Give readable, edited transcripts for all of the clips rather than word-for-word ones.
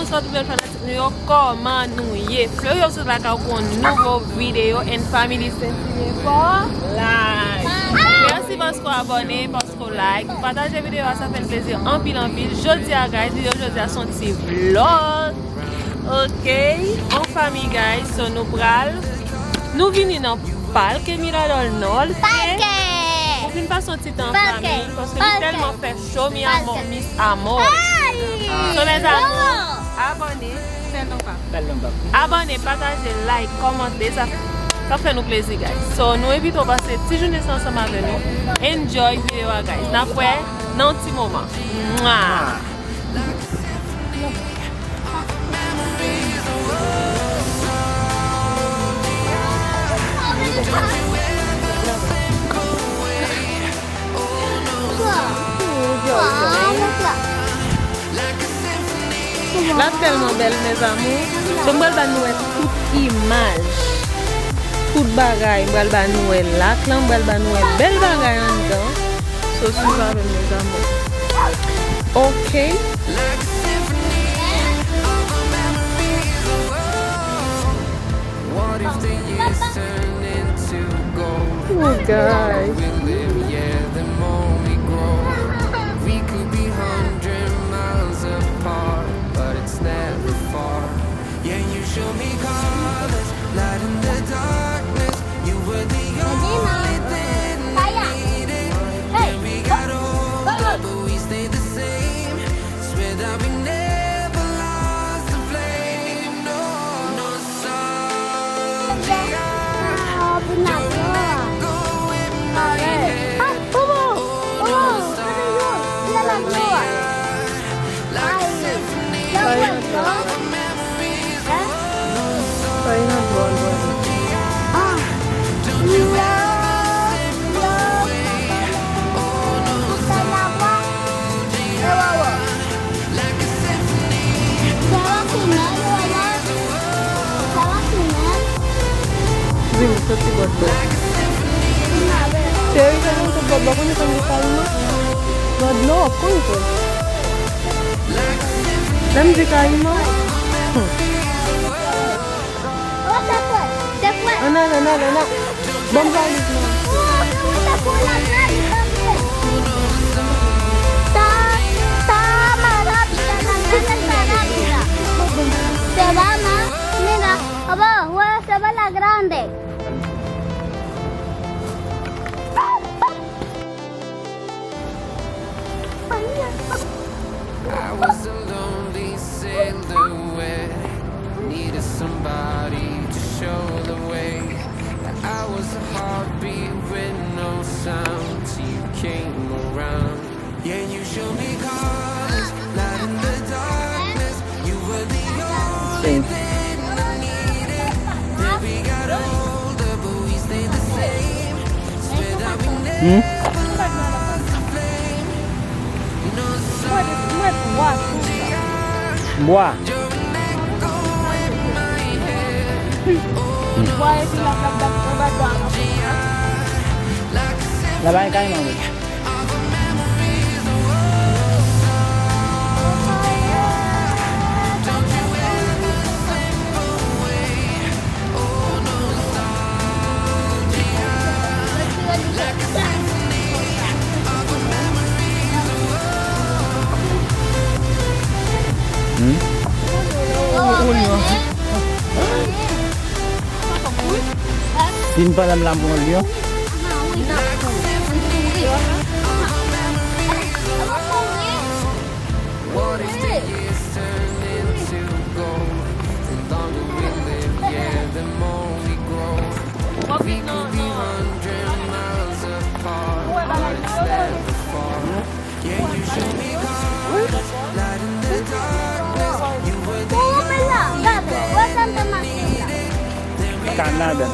bonsoir tout le monde. Comment nous y est? Fleur sur la pour une nouvelle vidéo and family sentiment for life. Merci parce qu'on abonné, parce qu'on like. Partagez la vidéo, ça fait plaisir. En pile. Jeudi à guys, vidéo jeudi à son petit vlog. Ok, en famille guys, so nous pral. Nous venons dans parc Mirador Nord. On vient pas son petit temps en famille parce que c'est tellement fait chaud, mi amour, miss amour. So les amours, abonnez, partagez, like, commentez, ça fait nous plaisir guys. So nous invitons à passer 10 journées ensemble avec nous. Enjoy vidéo guys. N'après, dans un petit moment. Mouah. Là tellement belle mes amours. So m'bal ba nou toute image. Toute bagaille m'bal ba nou là, clan m'bal ba nou belle bagaille en dedans. So suivez avec mes amours. OK. Oh guys. Show me colors, light in the darkness. You were the only thing I needed. And we got older, but we stayed the same. Swear that we never lost the flame. No, no nostalgia. Don't let go in my head. Oh, nostalgia. Like a symphony of memories. No. Vamos a ir. Se va más, mira, abajo se va la grande. I was a lonely silhouette, needed somebody to show the way. I was a heartbeat with no sound till you came around. Yeah, you showed me colors, light in the darkness. You were the only thing I needed. Then we got older, but we stayed the same. Swear that we never lost the flame. No nostalgia. Bois. Don't let go in my head. Oh, nostalgia. Like a symphony Labahin kayo mga boy. of memories. Don't you ever slip away. Oh, nostalgia. Like a symphony of memories. Din pa lang lampung olyo. What if the years turn into gold? The longer we live, yeah, the more we grow. We could be 100 miles apart, but it's never far. Yeah, you show me colors, light in the darkness. You were the Canada.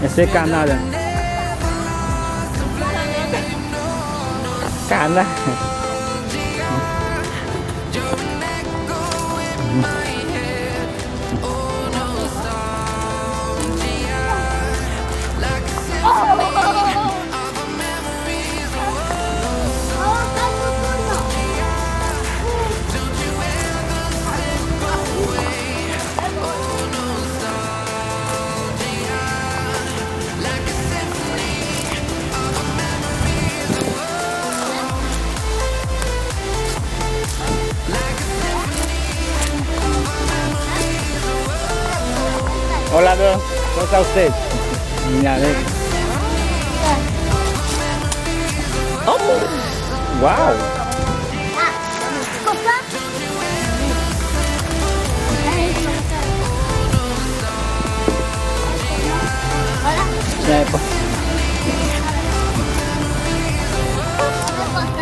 Ese es Canada. Canada. Oh, Hola, bro. ¿Cómo está usted? Mira, ve. Oh, wow. Copa. Hola. Ya, pues.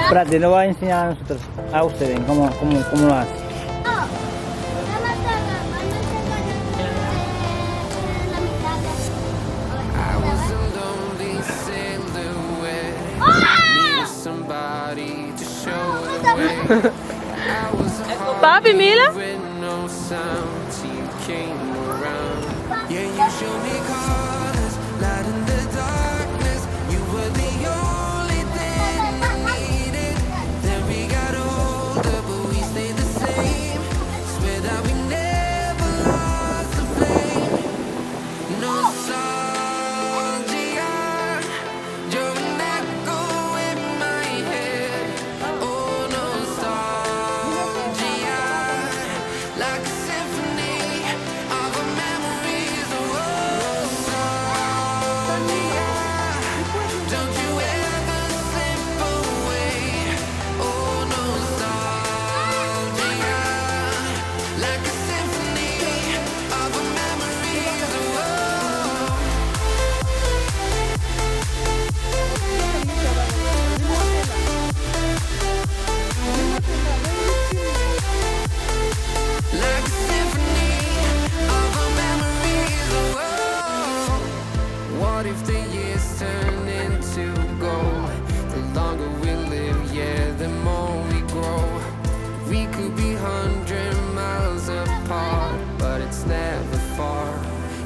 Espérate, lo voy a enseñar a nosotros, a ustedes, cómo lo hacen. I was a lonely silhouette. Needed somebody to show the way. I was a Papi, mira. heartbeat with no sound till you came around. Yeah, you showed me colors, light in the darkness. You were the only thing I needed. Then we got older, but we stayed the same. Swear that we never lost the flame. Nostalgia, you're an echo in my head. Oh, nostalgia, like a symphony of our memories. Oh, nostalgia, don't you ever slip away. Oh, nostalgia, like a symphony of our memories. Oh. Like a symphony of our memories. Oh, what if the years turn into gold? The longer we live, yeah, the more we grow. We could be 100 miles apart, but it's never far.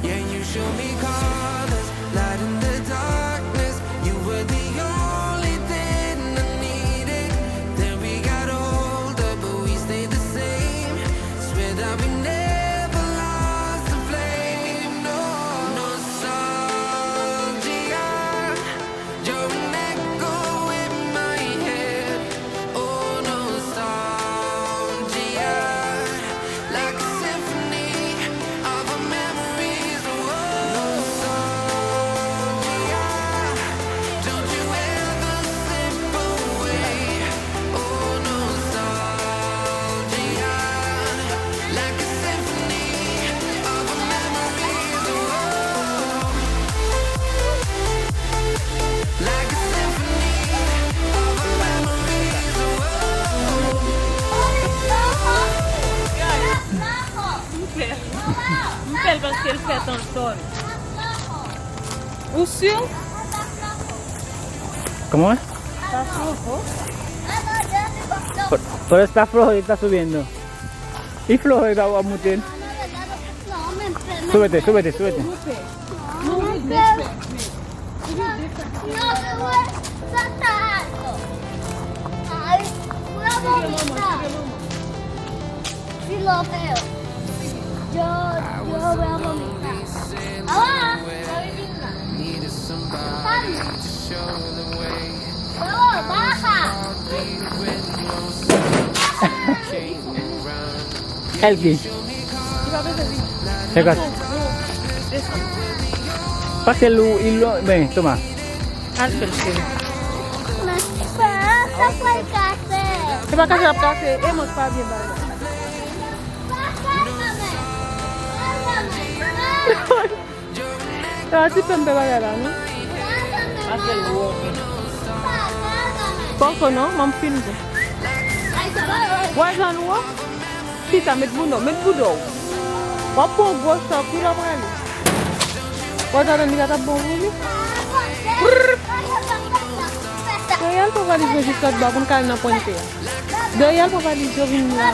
Yeah, you show me colors, light in the darkness. You were the only thing I needed. Then we got older, but we stayed the same. Swear that we never lost the flame. No, nostalgia, you're an echo in my head. Oh, nostalgia, like a symphony of our memories. Oh, nostalgia, don't you ever slip away. Oh, nostalgia, like a symphony of our memories. Oh, like a symphony of our memories. Mpel parce qu'elle fait ton sol. Ou sûr? ¿Cómo es? Está flojo. Pero está flojo y está subiendo. Y flojo y va a mutir. Súbete. Sí lo veo. Yo voy a vomitar. ¡Ahora! Needed somebody to show the way. ¡Baja! Came around. Elki. Sekat. Pase lu ilo. Ven, toma. Acho que ele chega. Passa por café. Você vai casar por café? É muito para vir para Tá assim para me pegar lá, não? Pouco não? Mam filho. Wajan wo? Kita met bundo. Wapo gosto pura mali. Wajan ni kata bongo ni. Doyal pa valis do jiskat ba kun kal na ponte. Doyal pa valis do vin la.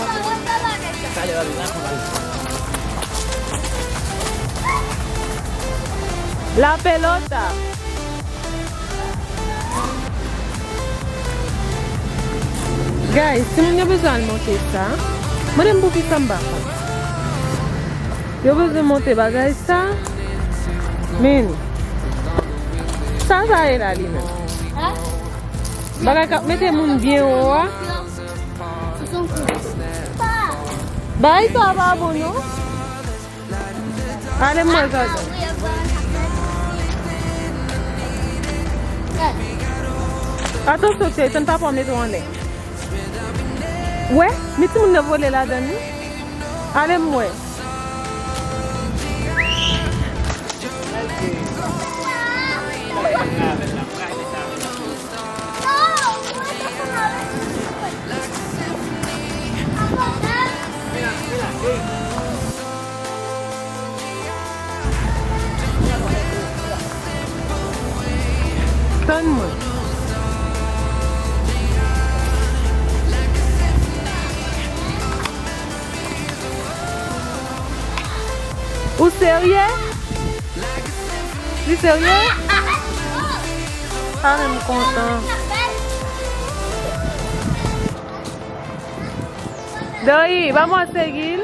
La pelota. Guys, si moun yo bezan monte sa, mwen dem bouki samba. Yo bezan monte bagay sa, men, sa e la li men. Bagay kap mette moun bien ou a. Bay sa ba bon no? Allez, moi, ça. We are going to Attention, tu ne pas mettre en l'air. Ouais, mais tout le monde a volé là-dedans. Allez, moi. Donne-moi. Ou sérieux? Tu es sérieux? Ah, je suis content. Doi, vamos a seguir.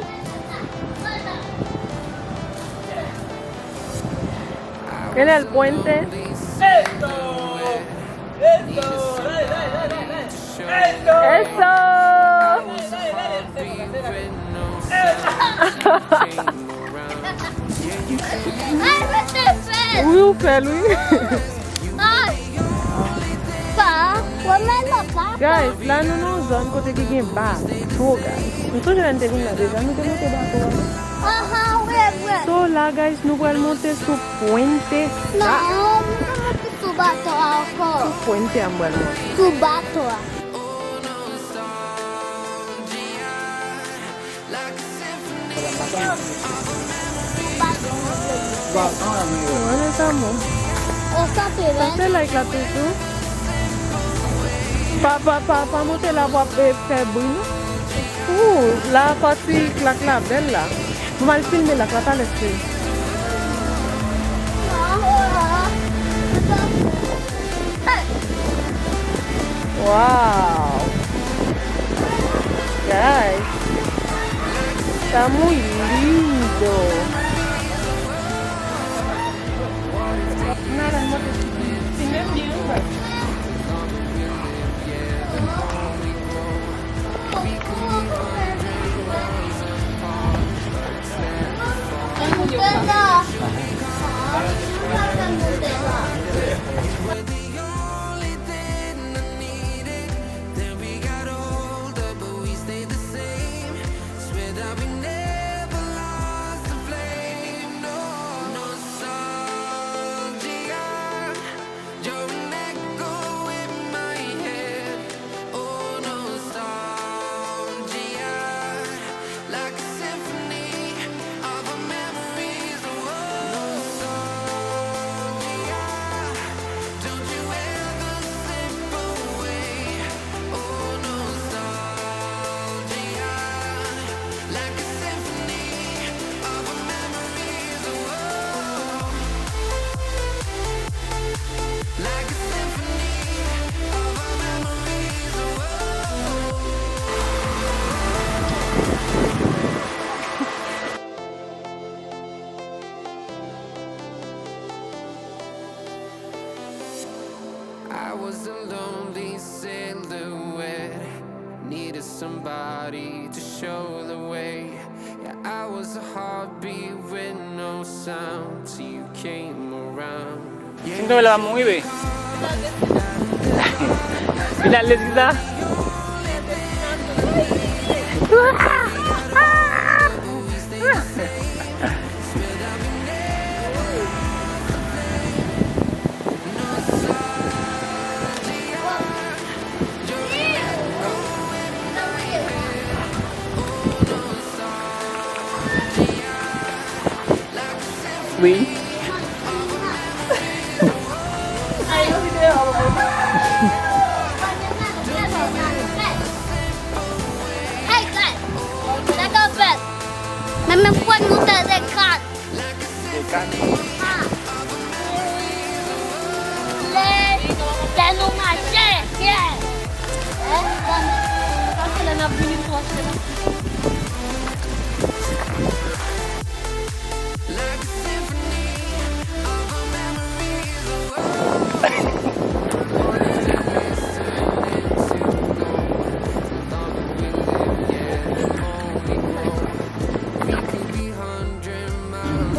En el puente. Oui, on fait lui. Guys, là nous nous zone côté qui est bas. Trop guys. Nous toujours intervenir là déjà, nous devons monter bateau. So là guys, nous allons monter sur puente. No, subato ako. Puente ambal. Subato. ¿Dónde estamos? ¿Dónde like la tutu? Pa monter la voie faire bruit. La partie claque là, belle là. On va le filmer la claque à l'esprit. Wow. Guys. Está muy lindo. Nada, no te si me entiendes. I was a lonely silhouette, needed somebody to show the way. Yeah, I was a heartbeat with no sound till you came around. Siento que la vamos muy bien. Mira, les quita. Oui. Hey guys, let's go bed. Mami puan muta dekat. Le nous marcher. Yeah. Parce qu'elle en a voulu toi,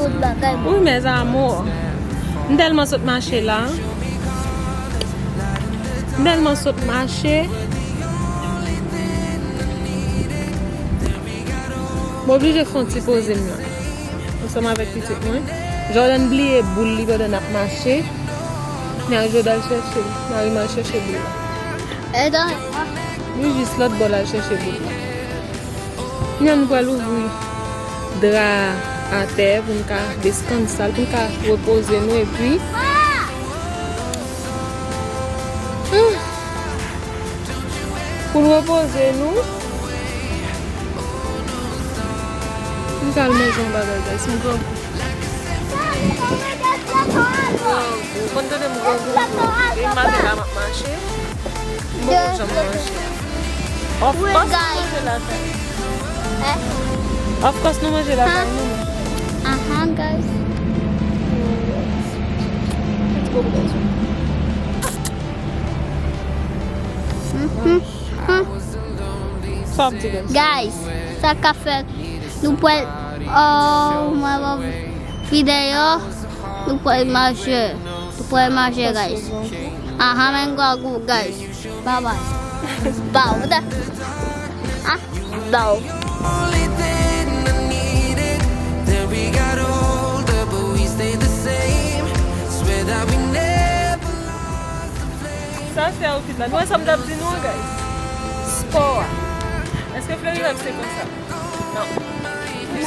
Good mes amours. Tellement saute marché là. Tellement saute marché. Bon, obligé de faire un petit pause là. Ensemble avec petit moi. Jordan oublié boule li pendant n'a marché. Mais Jordan chercher, Marie m'a cherché boule. Et donc, Lui juste l'autre bol à chercher boule. Nous va l'ouvrir drap à terre pour nous descendre ça, pour nous reposer nous et puis pour reposer nous. Nous allons maison bagage, c'est un grand coup. Quand on est grand coup, il m'a dit la marché. Bon, j'aime manger. Of course, nous manger la terre. Of course, nous manger la terre. guys. Let's go, guys. Stop, guys. Guys, sa café nous pouvons uma vidéo nous pouvons manger. Nous pouvons manger, guys. Mango, guys. Bye bye. Bye. Bye. Only then I needed. Then we got older, but we stayed the same. Swear that we never lost the flame. Ça, c'est outfit là. Nous, ensemble d'abdi nous, guys. Sport. Est-ce que Fleury va c'est comme ça? Non.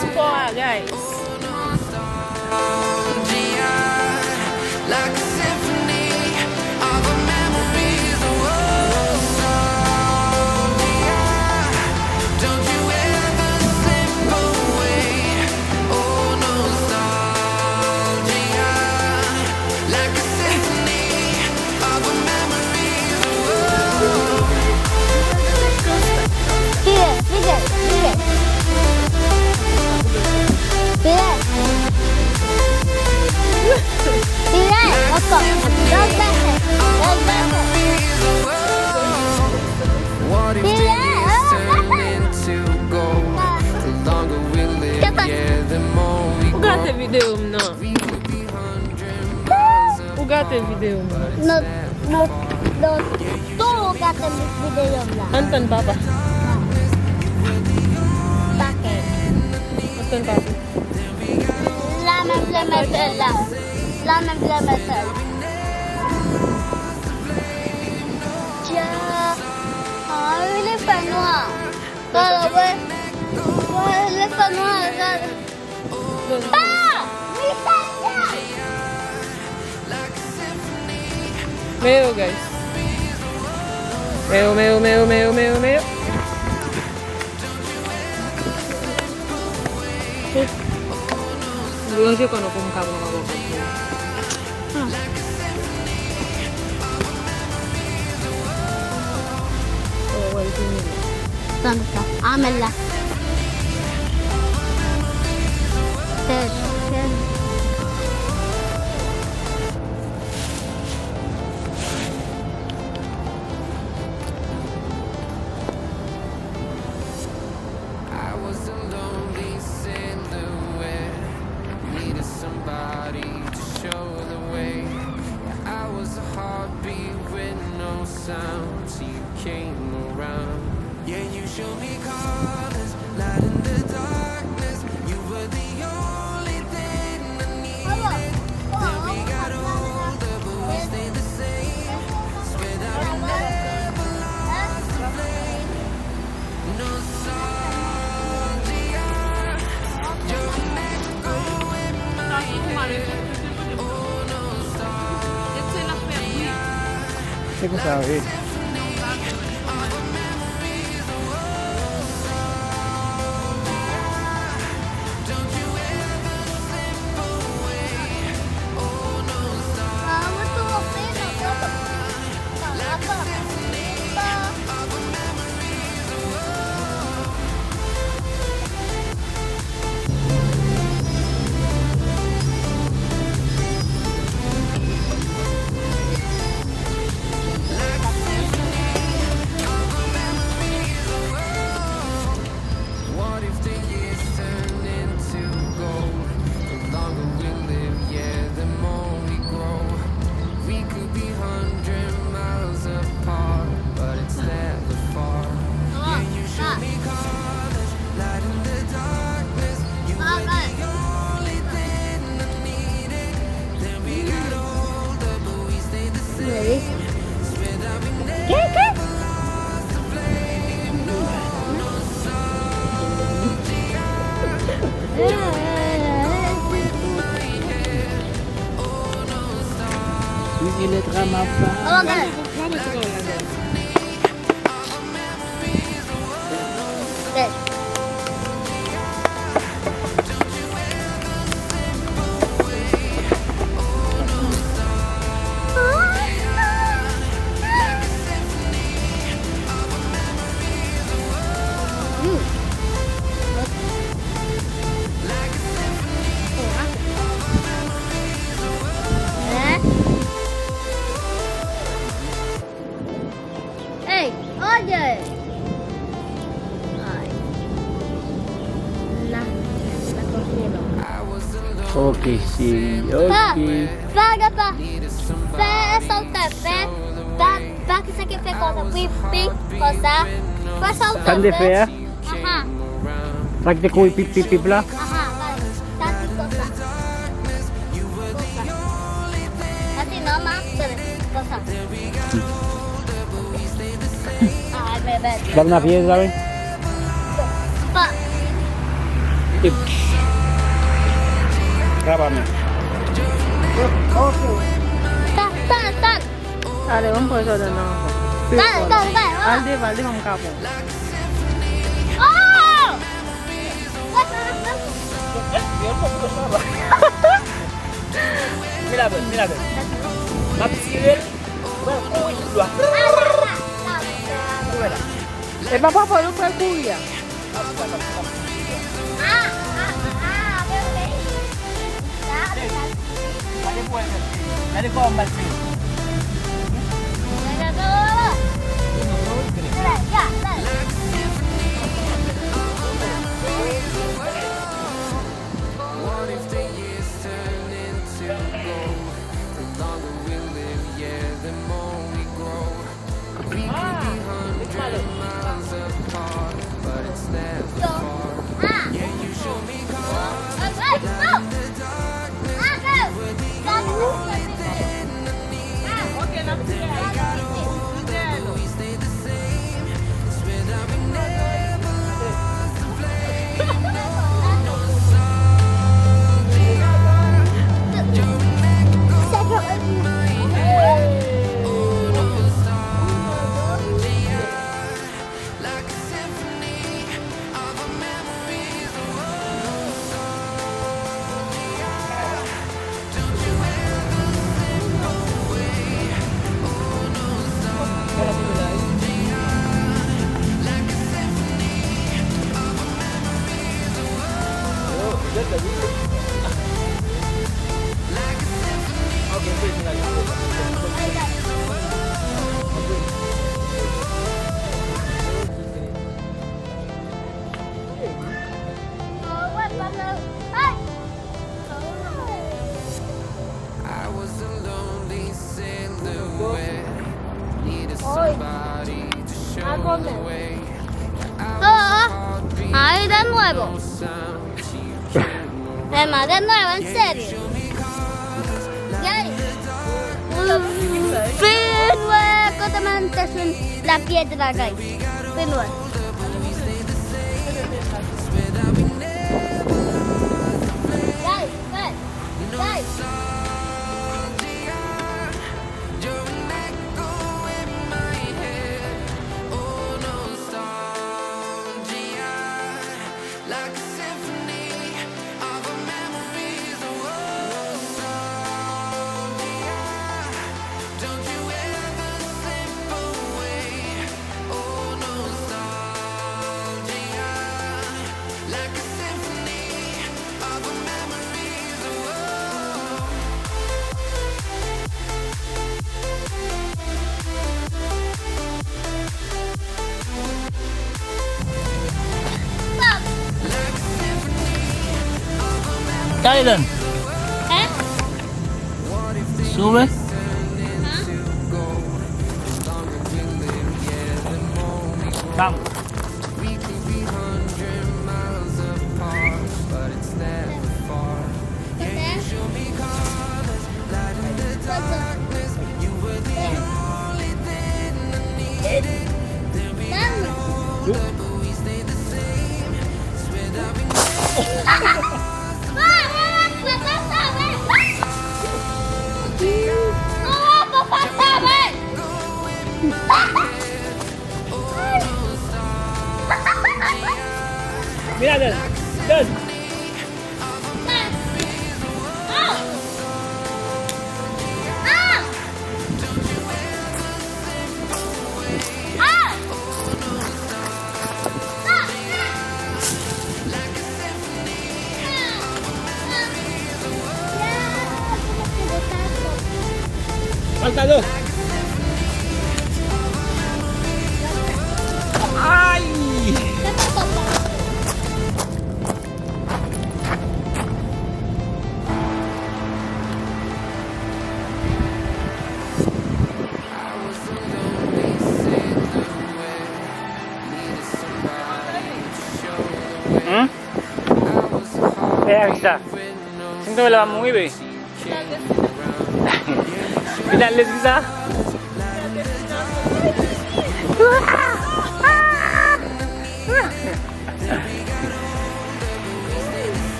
Sport, guys. Like a symphony of our memories. Don't you ever slip away. Oh, nostalgia. Like a symphony of our memories. What if days turn into gold? The longer we live, yeah, the more we Ou gâte vidéo, non? Ou gâte vidéo, non? Todo kata video lah. Anton, papa. Pakai. Anton, papa. La même méthode là. La même méthode. Tiens. Ah, il est pas noir. Voilà, ouais. Ouais, il est pas noir, regarde. Ah! Meu, guys. Meu. Hoje eu não como cabo na boca. Oh, wait a minute. Tanta. Amela. I was a lonely silhouette. Needed somebody to show the way. I was a heartbeat with no sound till you came around. Yeah, you showed me colors, light in the darkness. You were the only thing I needed. Then we got older, but we stayed the same. Swear that we never lost the flame. Nostalgia. You're an echo in my C'est comme ça, oui. Oh, okay. Okay. Ê, oye. Ay. La cogieron. Ok, sí, Pa, ok. paga pa. Pe soltar, pe. Pa que saque pe cosa, pi, cosa. Pa soltar. ¿Tan de fea? Ajá, Sak de kuy pip pip pip la. ajá, vale. Tati cosa. Tati no más, pero cosa. Ay, bebé. Dame una piedra, ¿ven? Pa. Tip. Grábame. Tan. Dale, vamos por eso de nuevo. Dale. Valde, vamos capo. Oh! Mira, mira. Mapsivel. Es papá por un percuya. Dale con Mapsivel. What if the years turn into gold? The longer we live, yeah, the more we grow. We could be 100 miles apart, but it's never far. Yeah, you show me we stay the same. Swear that we never lost the flame. Like a symphony of our memories. Don't you ever slip away. Oh, nostalgia. Like a symphony of our memories. Like a symphony. I was a lonely silhouette. Needed somebody to show the way. Ay, de nuevo. No sound to you. Emma, de nuevo, en serio. Finue, cortamente es la piedra acá. Finue. Guys. You're an echo in my head. Oh, nostalgia. Like a symphony of our memories. Oh, nostalgia. Don't you ever slip away. Oh, nostalgia. Like a symphony of our memories. Oh. Tylen, ¿Eh? sube. Vamos. We could be 100 miles apart, but it's never far. Yeah, you show me colors, light in the darkness. You were the only thing I needed. Then we got older, but we stayed the same. Swear that we ¡Oh, papá! Mira, doon. Doon. Falta 2. ¡Ay! Hmm? Kaya bisa. Sino wala mong iba eh? Pinalis kita.